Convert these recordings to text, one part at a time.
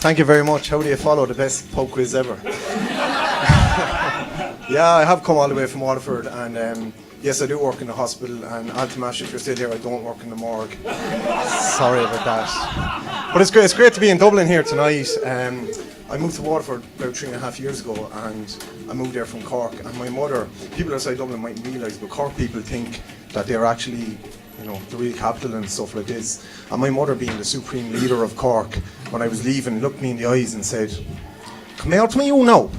Thank you very much. How do you follow the best pub quiz ever? Yeah, I have come all the way from Waterford, and yes, I do work in the hospital, and Altimash, if you're still here, I don't work in the morgue. Sorry about that. But it's great to be in Dublin here tonight. I moved to Waterford about 3.5 years ago, and I moved there from Cork, and my mother, people outside Dublin mightn't realise, but Cork people think that they're actually, you know, the real capital and stuff like this. And my mother, being the supreme leader of Cork, when I was leaving, looked me in the eyes and said, "Come here to me, you know.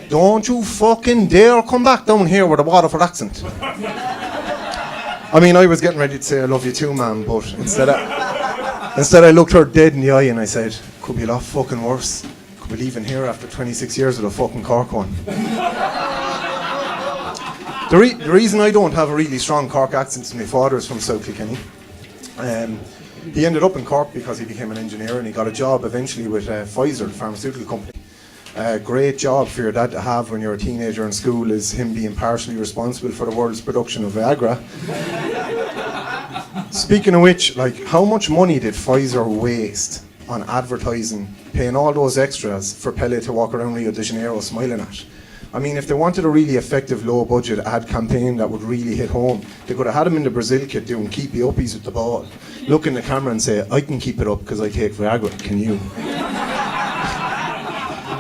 Don't you fucking dare come back down here with a Waterford accent." I mean, I was getting ready to say I love you too, ma'am, but instead I looked her dead in the eye and I said, "Could be a lot fucking worse. Could be leaving here after 26 years with a fucking Cork one." The reason I don't have a really strong Cork accent is my father is from South Kilkenny. He ended up in Cork because he became an engineer, and he got a job eventually with Pfizer, the pharmaceutical company. A great job for your dad to have when you're a teenager in school is him being partially responsible for the world's production of Viagra. Speaking of which, like, how much money did Pfizer waste on advertising, paying all those extras for Pele to walk around Rio de Janeiro smiling at? I mean, if they wanted a really effective low-budget ad campaign that would really hit home, they could have had him in the Brazil kit doing keepy uppies with the ball, look in the camera and say, "I can keep it up because I take Viagra, can you?"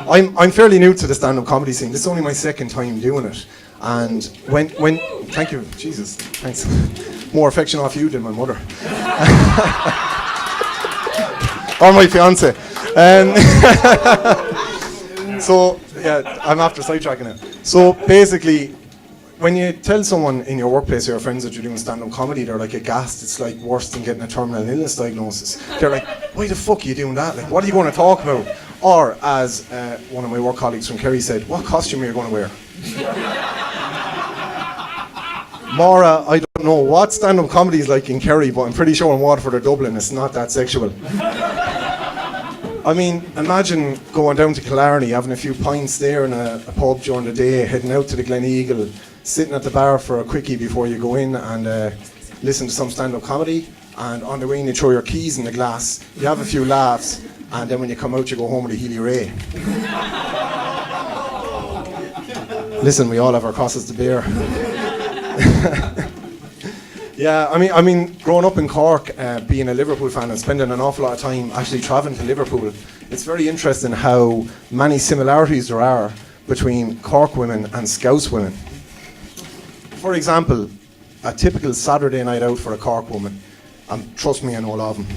I'm fairly new to the stand-up comedy scene. This is only my second time doing it. And when thank you, Jesus, thanks. More affection off you than my mother. Or my fiance. So, yeah, I'm after sidetracking it. So basically, when you tell someone in your workplace or your friends that you're doing stand-up comedy, they're like aghast. It's like worse than getting a terminal illness diagnosis. They're like, "Why the fuck are you doing that? Like, what are you going to talk about?" Or, as one of my work colleagues from Kerry said, "What costume are you going to wear?" Maura, I don't know what stand-up comedy is like in Kerry, but I'm pretty sure in Waterford or Dublin it's not that sexual. I mean, imagine going down to Killarney, having a few pints there in a pub during the day, heading out to the Glen Eagle, sitting at the bar for a quickie before you go in and listen to some stand-up comedy, and on the way in you throw your keys in the glass, you have a few laughs, and then when you come out you go home with a Healy Ray. Listen, we all have our crosses to bear. Yeah, I mean, growing up in Cork, being a Liverpool fan and spending an awful lot of time actually travelling to Liverpool, it's very interesting how many similarities there are between Cork women and Scouse women. For example, a typical Saturday night out for a Cork woman, and trust me, I know a lot of them.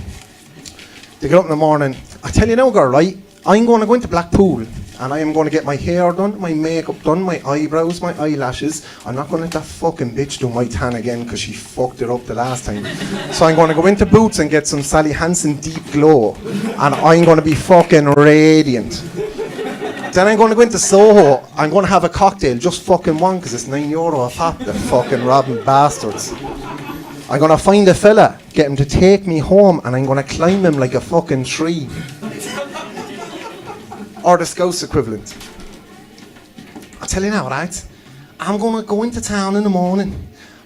They get up in the morning, "I tell you now, girl, right, I'm going to go into Blackpool and I am going to get my hair done, my makeup done, my eyebrows, my eyelashes. I'm not going to let that fucking bitch do my tan again because she fucked it up the last time. So I'm going to go into Boots and get some Sally Hansen Deep Glow, and I'm going to be fucking radiant. Then I'm going to go into Soho, I'm going to have a cocktail, just fucking one, because it's €9 a pop, the fucking robbing bastards. I'm going to find a fella, get him to take me home, and I'm going to climb him like a fucking tree." Or the Scouse equivalent. "I'll tell you now, right? I'm going to go into town in the morning.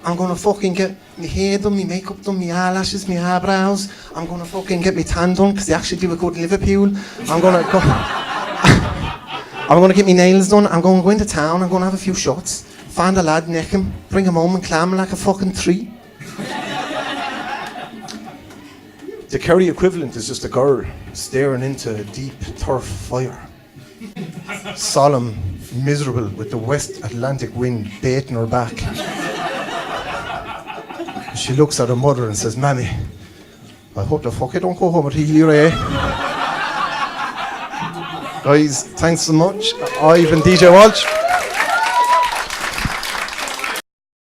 I'm going to fucking get my hair done, my makeup done, my eyelashes, my eyebrows. I'm going to fucking get my tan done, because they actually do it good in Liverpool. I'm going to go... I'm going to get my nails done. I'm going to go into town. I'm going to have a few shots. Find a lad, nick him, bring him home and climb him like a fucking tree." The Kerry equivalent is just a girl staring into a deep turf fire. Solemn, miserable, with the West Atlantic wind baiting her back. She looks at her mother and says, "Mammy, I hope the fuck I don't go home with Healy Ray." Guys, thanks so much. I've been DJ Walsh.